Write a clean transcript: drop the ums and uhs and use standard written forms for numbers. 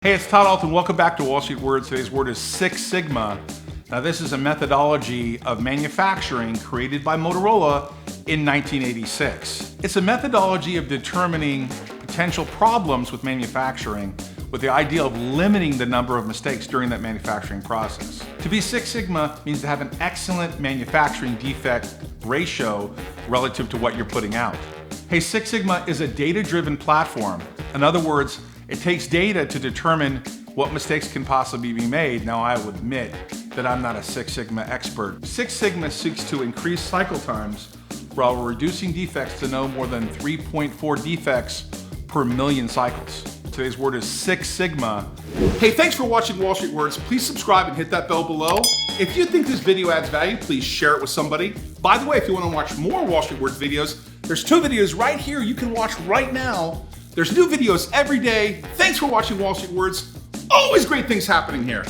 Hey, it's Todd Ault and welcome back to Wall Street Words. Today's word is Six Sigma. Now this is a methodology of manufacturing created by Motorola in 1986. It's a methodology of determining potential problems with manufacturing with the idea of limiting the number of mistakes during that manufacturing process. To be Six Sigma means to have an excellent manufacturing defect ratio relative to what you're putting out. Hey, Six Sigma is a data-driven platform. In other words, it takes data to determine what mistakes can possibly be made. Now, I will admit that I'm not a Six Sigma expert. Six Sigma seeks to increase cycle times while reducing defects to no more than 3.4 defects per million cycles. Today's word is Six Sigma. Hey, thanks for watching Wall Street Words. Please subscribe and hit that bell below. If you think this video adds value, please share it with somebody. By the way, if you want to watch more Wall Street Words videos, there's two videos right here you can watch right now. There's new videos every day. Thanks for watching Wall Street Words. Always great things happening here.